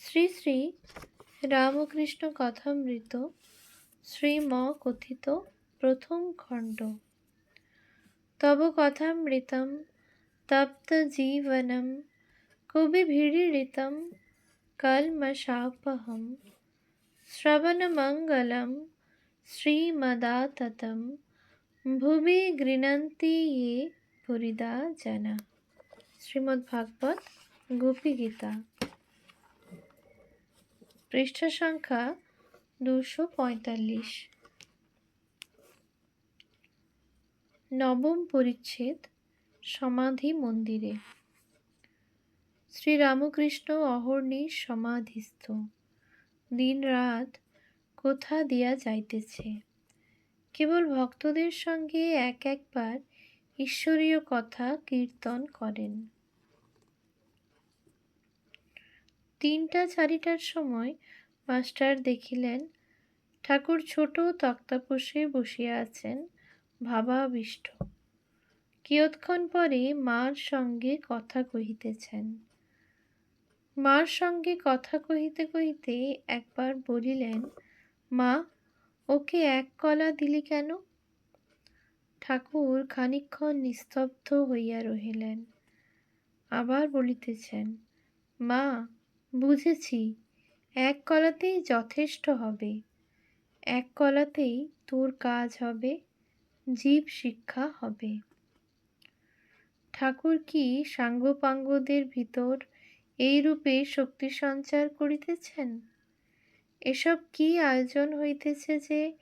শ্রী শ্রী রামকৃষ্ণ কথামৃত শ্রীম কথিত প্রথম খণ্ড। তব কথামৃতম তপ্ত জীবনম কবিভিড়িতম কলমশাপহম শ্রবণমঙ্গলম শ্রীমদাততম ভুবি গৃণন্তি ये পুরিদা জনা। শ্রীমদ্ভাগবত গোপী গীতা, পৃষ্ঠা সংখ্যা 245। নবম পরিচ্ছেদ। সমাধি মন্দিরে। শ্রীরামকৃষ্ণ অহর্নিশ সমাধিস্থ। দিন রাত কোথা দিয়া যাইতেছে। কেবল ভক্তদের সঙ্গে এক একবার ঈশ্বরীয় কথা কীর্তন করেন। 3টা-4টার সময় মাস্টার দেখিলেন ঠাকুর ছোট তক্তাপোশে বসিয়া আছেন, ভাবাবিষ্ট। কিয়ৎক্ষণ পরে মার সঙ্গে কথা কহিতেছেন। মার সঙ্গে কথা কহিতে কহিতে একবার বলিলেন, মা, ওকে 1 কলা দিলি কেন? ঠাকুর খানিকক্ষণ নিস্তব্ধ হইয়া রহিলেন। আবার বলিতেছেন, মা, বুঝেছি, 1 কলাতেই যথেষ্ট হবে। 1 কলাতেই তোর কাজ হবে, জীব শিক্ষা হবে। ঠাকুর কি সাঙ্গপাঙ্গদের ভিতর এইরূপে শক্তি সঞ্চার করিতেছেন? এসব কি আয়োজন হইতেছে যে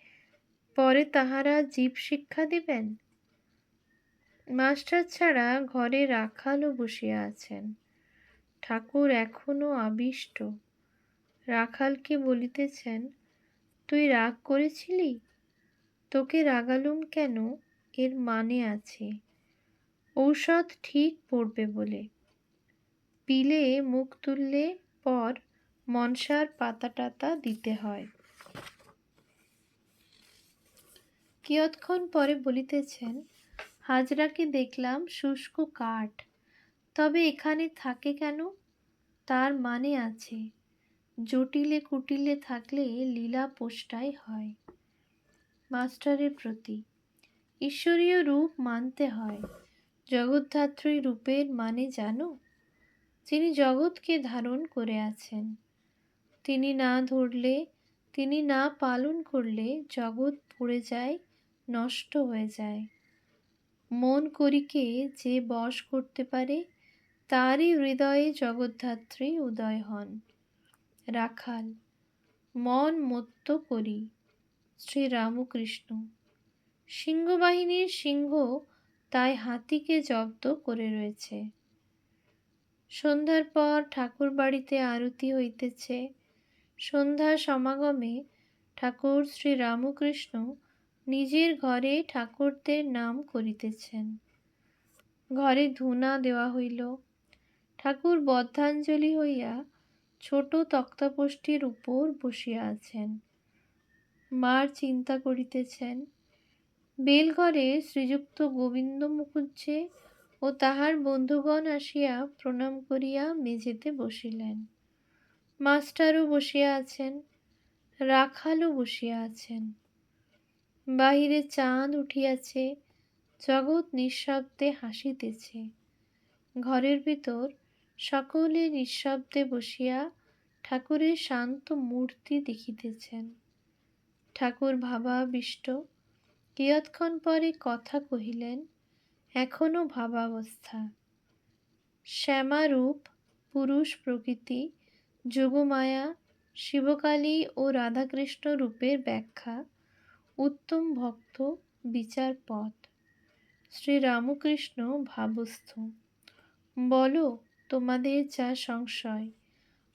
পরে তাহারা জীব শিক্ষা দিবেন? মাস্টার ছাড়া ঘরে রাখালও বসিয়া আছেন। ঠাকুর এখনো আবিষ্ট। রাখালকে বলিতেছেন, তুই রাগ করেছিলি? তোকে রাগালুম কেন, এর মানে আছে। ঔষধ ঠিক পড়বে বলে। পিলে মুখ তুললে পর মনসার পাতা-টাতা দিতে হয়। কিয়ৎক্ষণ পরে বলিতেছেন, হাজরাকে দেখলাম শুষ্ক কাঠ, তবে এখানে থাকে কেন? তার মানে আছে। জটিলে কুটিলে থাকলে লীলা পোষ্টাই হয়। মাস্টারের প্রতি। ঈশ্বরীয় রূপ মানতে হয়। জগদ্ধাত্রী রূপের মানে জানো? যিনি জগৎকে ধারণ করে আছেন। তিনি না ধরলে, তিনি না পালন করলে জগৎ পড়ে যায়, নষ্ট হয়ে যায়। মন করিকে যে বশ করতে পারে, তারই হৃদয়ে জগদ্ধাত্রী উদয় হন। রাখাল। মন মত্ত করি। শ্রীরামকৃষ্ণ। সিংহবাহিনীর সিংহ তাই হাতিকে জব্দ করে রয়েছে। সন্ধ্যার পর ঠাকুর বাড়িতে আরতি হইতেছে। সন্ধ্যা সমাগমে ঠাকুর শ্রীরামকৃষ্ণ নিজের ঘরে ঠাকুরদের নাম করিতেছেন। ঘরে ধূনা দেওয়া হইল। ঠাকুর বদ্ধাঞ্জলি হইয়া ছোট তক্তাপোশটির উপর বসিয়া আছেন। মার চিন্তা করিতেছেন। বেলঘরে শ্রীযুক্ত গোবিন্দ মুখুজ্জে ও তাহার বন্ধুগণ আসিয়া প্রণাম করিয়া মেঝেতে বসিলেন। মাস্টারও বসিয়া আছেন, রাখালও বসিয়া আছেন। বাহিরে চাঁদ উঠিয়াছে, জগৎ নিঃশব্দে হাসিতেছে। ঘরের ভিতর সকলে নিঃশব্দে বসিয়া ঠাকুরের শান্ত মূর্তি দেখিতেছেন। ঠাকুর ভাবাবিষ্ট। কিয়ৎক্ষণ পরে কথা কহিলেন, এখনো ভাবাবস্থা। শ্যামারূপ, পুরুষ প্রকৃতি, যোগমায়া, শিবকালী ও রাধাকৃষ্ণ রূপের ব্যাখ্যা, উত্তম ভক্ত, বিচার পথ। শ্রীরামকৃষ্ণ ভাবস্থ। বলো তোমাদের যা সংশয়,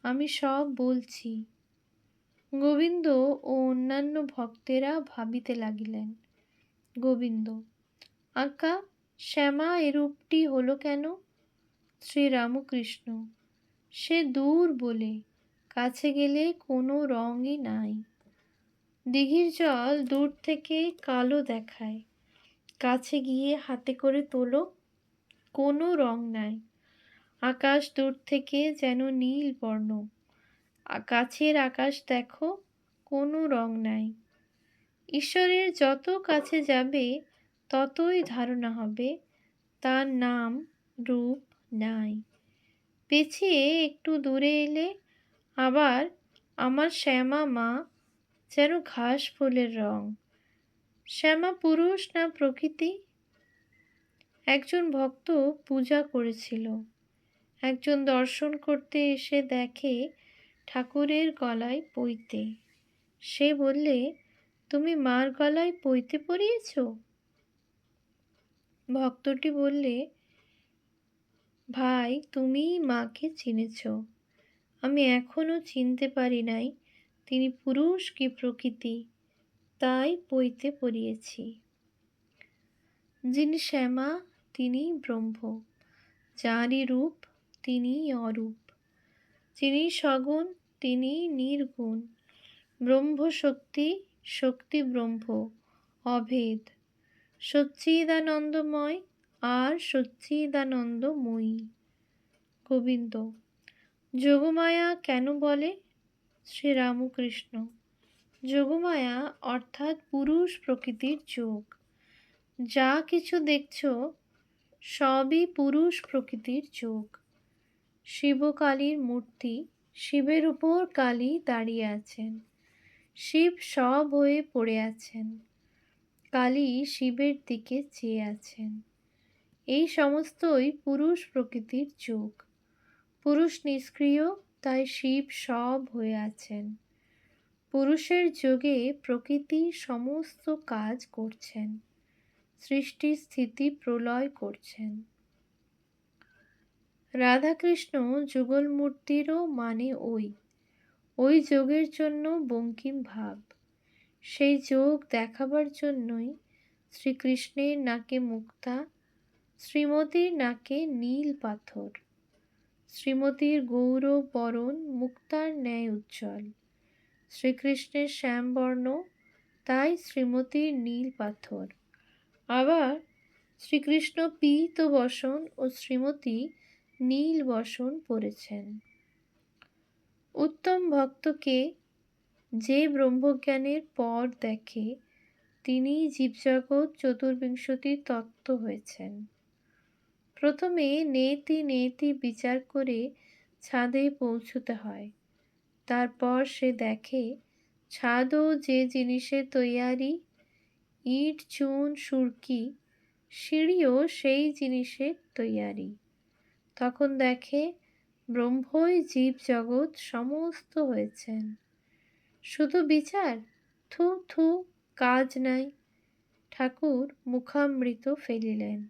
আমি সব বলছি। গোবিন্দ ও অন্যান্য ভক্তেরা ভাবিতে লাগিলেন। গোবিন্দ। আজ্ঞা, শ্যামা এরূপটি হলো কেন? শ্রীরামকৃষ্ণ। সে দূর বলে, কাছে গেলে কোনো রঙই নাই। দিঘির জল দূর থেকে কালো দেখায়, কাছে গিয়ে হাতে করে তোলো, কোনো রং নাই। আকাশ দূর থেকে যেন নীল বর্ণ, কাছের আকাশ দেখো, কোনো রং নাই। ঈশ্বরের যত কাছে যাবে ততই ধারণা হবে তার নাম রূপ নাই। পেছিয়ে একটু দূরে এলে আবার আমার শ্যামা মা যেন ঘাস ফুলের রং। শ্যামা পুরুষ না প্রকৃতি? একজন ভক্ত পূজা করেছিল। একজন দর্শন করতে এসে দেখে ঠাকুরের গলায় পৈতে। সে বললে, তুমি মার গলায় পৈতে পরিয়েছ? ভক্তটি বললে, ভাই তুমিই মাকে চিনেছ, আমি এখনো চিনতে পারি নাই তিনি পুরুষ কি প্রকৃতি, তাই পৈতে পরিয়েছি। যিনি শ্যামা তিনি ব্রহ্ম, যাঁরই রূপ তিনি অরূপ, যিনি সগুণ তিনি নির্গুণ, ব্রহ্ম শক্তি, শক্তি ব্রহ্ম, অভেদ, সচ্চিদানন্দময় আর সচ্চিদানন্দময়ী। গোবিন্দ। যোগমায়া কেন বলে? শ্রীরামকৃষ্ণ। যোগমায়া অর্থাৎ পুরুষ প্রকৃতির যোগ। যা কিছু দেখছ সবই পুরুষ প্রকৃতির যোগ। শিবকালীর মূর্তি, শিবের উপর কালী দাঁড়িয়ে আছেন, শিব সব হয়ে পড়ে আছেন, কালী শিবের দিকে চেয়ে আছেন। এই সমস্তই পুরুষ প্রকৃতির যোগ। পুরুষ নিষ্ক্রিয়, তাই শিব সব হয়ে আছেন। পুরুষের যোগে প্রকৃতি সমস্ত কাজ করছেন, সৃষ্টি স্থিতি প্রলয় করছেন। রাধাকৃষ্ণ যুগল মূর্তিরও মানে ওই যোগের জন্য বঙ্কিম ভাব। সেই যোগ দেখাবার জন্যই শ্রীকৃষ্ণের নাকে মুক্তা, শ্রীমতীর নাকে নীল পাথর। শ্রীমতীর গৌরব বরণ মুক্তার ন্যায় উজ্জ্বল, শ্রীকৃষ্ণের শ্যামবর্ণ, তাই শ্রীমতীর নীল পাথর। আবার শ্রীকৃষ্ণ পীত বসন ও শ্রীমতী নীল বসন পরেছেন। উত্তম ভক্তকে যে ব্রহ্মজ্ঞানের পর দেখে তিনি জীবজগৎ চতুর্বিংশতি তত্ত্ব হয়েছেন। প্রথমে নেতি নেতি বিচার করে ছাদে পৌঁছতে হয়। তারপর সে দেখে ছাদও যে জিনিসে তৈয়ারি, ইট চুন সুরকি, সিঁড়িও সেই জিনিসের তৈয়ারি। তখন দেখে ব্রহ্মই জীব জগৎ সমস্ত হয়েছেন। শুধু বিচার, থু থু, কাজ নাই। ঠাকুর মুখামৃত ফেলিলেন।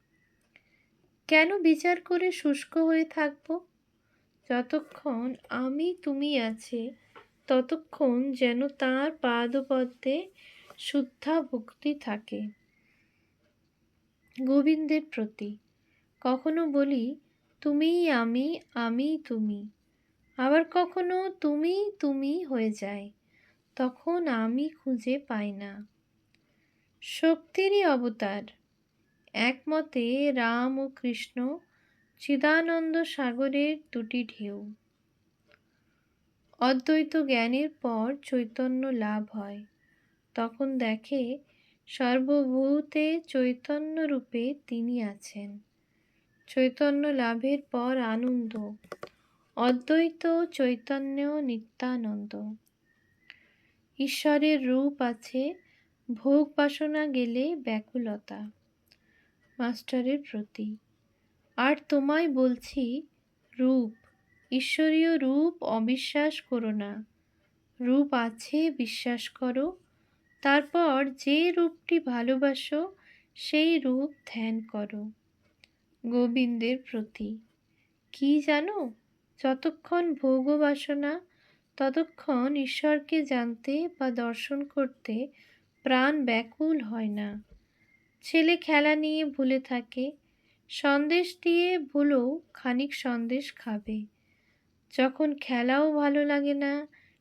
কেন বিচার করে শুষ্ক হয়ে থাকব? যতক্ষণ আমি তুমি আছে ততক্ষণ যেন তাঁর পাদপদ্মে শুদ্ধা ভক্তি থাকে। গোবিন্দের প্রতি কখনো বলি তুমিই আমি, আমিই তুমি। আবার কখনো তুমি তুমি হয়ে যায়, তখন আমি খুঁজে পাই না। শক্তিরই অবতার। একমতে রাম ও কৃষ্ণ চিদানন্দ সাগরের দুটি ঢেউ। অদ্বৈত জ্ঞানের পর চৈতন্য লাভ হয়। তখন দেখে সর্বভূতে চৈতন্য রূপে তিনি আছেন। চৈতন্য লাভের পর আনন্দ, অদ্বৈত চৈতন্য নিত্যানন্দ। ঈশ্বরের রূপ আছে, ভোগ বাসনা গেলে ব্যাকুলতা। মাস্টারের প্রতি আর তোমায় বলছি, রূপ, ঈশ্বরীয় রূপ অবিশ্বাস করো না। রূপ আছে বিশ্বাস করো, তারপর যে রূপটি ভালোবাসো সেই রূপ ধ্যান করো। গোবিন্দের প্রতি কি জানো, যতক্ষণ ভোগ বাসনা ততক্ষণ ঈশ্বরকে জানতে বা দর্শন করতে প্রাণ ব্যাকুল হয় না। ছেলে খেলা নিয়ে ভুলে থাকে, সন্দেশ দিয়ে ভুলেও খানিক সন্দেশ খাবে। যখন খেলাও ভালো লাগে না,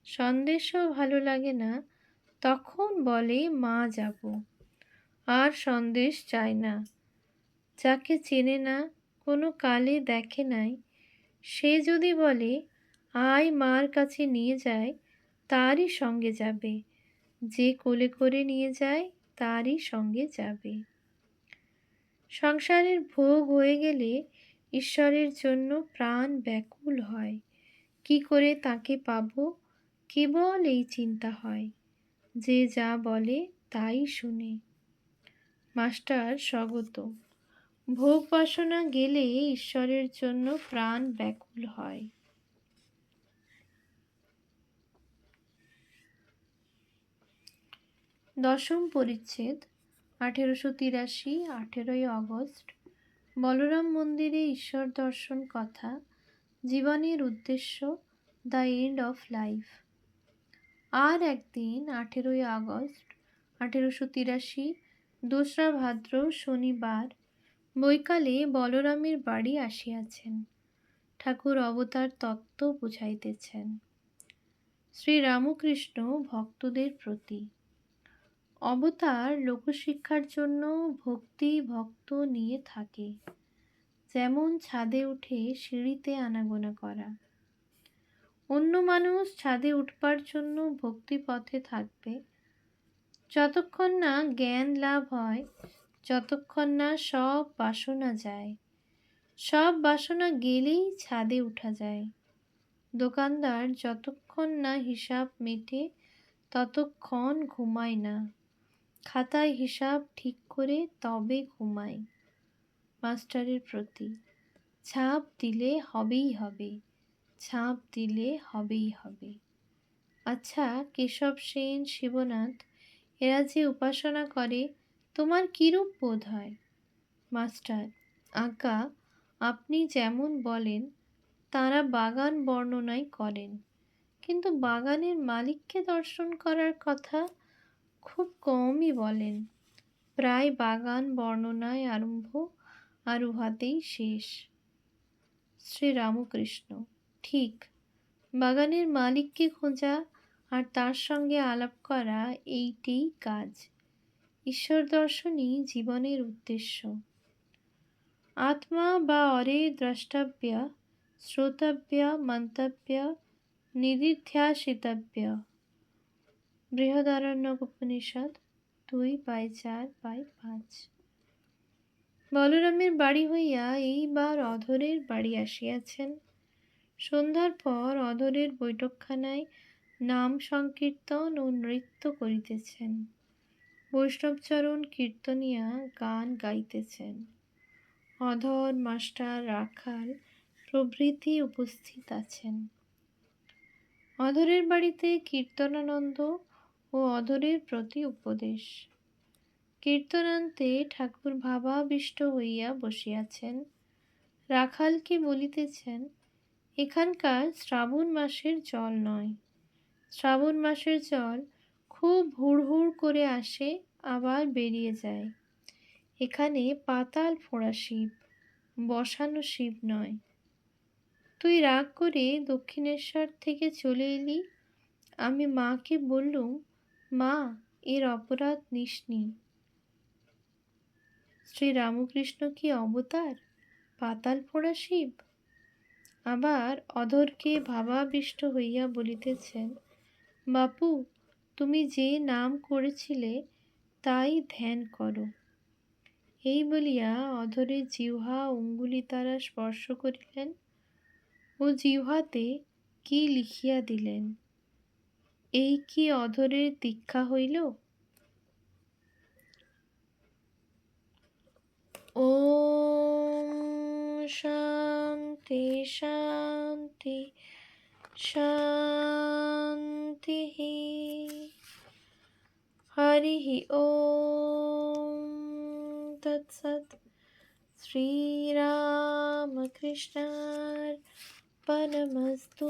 সন্দেশও ভালো লাগে না, তখন বলে মা যাব, আর সন্দেশ চায় না। যাকে চেনে না, কোনো কালে দেখে নাই, সে যদি বলে আয় মার কাছে নিয়ে যায় তারই সঙ্গে যাবে, যে কোলে করে নিয়ে যায় তারই সঙ্গে যাবে। সংসারের ভোগ হয়ে গেলে ঈশ্বরের জন্য প্রাণ ব্যাকুল হয়। কি করে তাকে পাবো, কেবল এই চিন্তা হয়। যে যা বলে তাই শুনে। মাস্টার স্বগত। ভোগ বাসনা গেলে ঈশ্বরের জন্য প্রাণ ব্যাকুল হয়। দশম পরিচ্ছেদ, 1883, 18ই আগস্ট। বলরাম মন্দিরে ঈশ্বর দর্শন কথা, জীবনের উদ্দেশ্য, দ্য এন্ড অফ লাইফ। আর একদিন 18ই আগস্ট 1883, 2রা ভাদ্র, শনিবার, বৈকালে বলরামের বাড়ি আসিয়াছেন। ঠাকুর অবতার তত্ত্ব বুঝাইতেছেন। শ্রীরামকৃষ্ণ ভক্তদের প্রতি। অবতার লোকশিক্ষার জন্য ভক্তি ভক্ত নিয়ে থাকে, যেমন ছাদে উঠে সিঁড়িতে আনাগোনা করা। অন্য মানুষ ছাদে উঠবার জন্য ভক্তি পথে থাকবে, যতক্ষণ না জ্ঞান লাভ হয়, যতক্ষণ না সব বাসনা যায়। সব বাসনা গেলেই ছাদে উঠা যায়। দোকানদার যতক্ষণ না হিসাব মেটে ততক্ষণ ঘুমায় না, খাতায় হিসাব ঠিক করে তবে ঘুমায়। মাস্টারের প্রতি। ছাপ দিলে হবেই হবে, ছাপ দিলে হবেই হবে। আচ্ছা, কেশব সেন, শিবনাথ, এরা যে উপাসনা করে, তোমার কিরূপ বোধ হয়? মাস্টার, আজ্ঞা, আপনি যেমন বলেন তারা বাগান বর্ণনাই করেন, কিন্তু বাগানের মালিককে দর্শন করার কথা খুব কমই বলেন। প্রায় বাগান বর্ণনায় আরম্ভ আর উহাতেই শেষ। শ্রীরামকৃষ্ণ, ঠিক। বাগানের মালিককে খোঁজা আর তার সঙ্গে আলাপ করা, এইটিই কাজ। ঈশ্বর দর্শনই জীবনের উদ্দেশ্য। আত্মা বা অরে দ্রষ্টব্য, শ্রোতব্য, মন্তব্য, নিদিধ্যাসিতব্য। বৃহদারণ্যক-উপনিষদ 2/4/5। বলরামের বাড়ি হইয়া এইবার অধরের বাড়ি আসিয়াছেন। সন্ধ্যার পর অধরের বৈঠকখানায় নাম সংকীর্তন ও নৃত্য করিতেছেন। বৈষ্ণবচরণ কীর্তনিয়া গান গাইতেছেন। অধর, মাস্টার, রাখাল প্রভৃতি উপস্থিত আছেন। অধরের বাড়িতে কীর্তনানন্দ ও অধরের প্রতি উপদেশ। কীর্তনান্তে ঠাকুর ভাবাবিষ্ট হইয়া বসিয়াছেন। রাখালকে বলিতেছেন, এখানকার শ্রাবণ মাসের জল নয়। শ্রাবণ মাসের জল খুব হুড়হুড় করে আসে, আবার বেরিয়ে যায়। এখানে পাতাল ফোঁড়া শিব, বসানো শিব নয়। তুই রাগ করে দক্ষিণেশ্বর থেকে চলে এলি। আমি মাকে বললুম, মা, এর অপরাধ নিসনি। শ্রীরামকৃষ্ণ কি অবতার, পাতাল ফোঁড়া শিব? আবার অধরকে ভাবাবিষ্ট হইয়া বলিতেছেন, বাপু, তুমি যে নাম করেছিলে তাই ধ্যান করো। এই বলিয়া অধরের জিহ্বা অঙ্গুলি দ্বারা স্পর্শ করিলেন ও জিহ্বাতে কি লিখিয়া দিলেন। এই কি অধরের দীক্ষা হইল? ওম শান্তি শান্তি শান্তি। হরি ওম তৎসৎ। শ্রীরামকৃষ্ণার্পণমস্তু।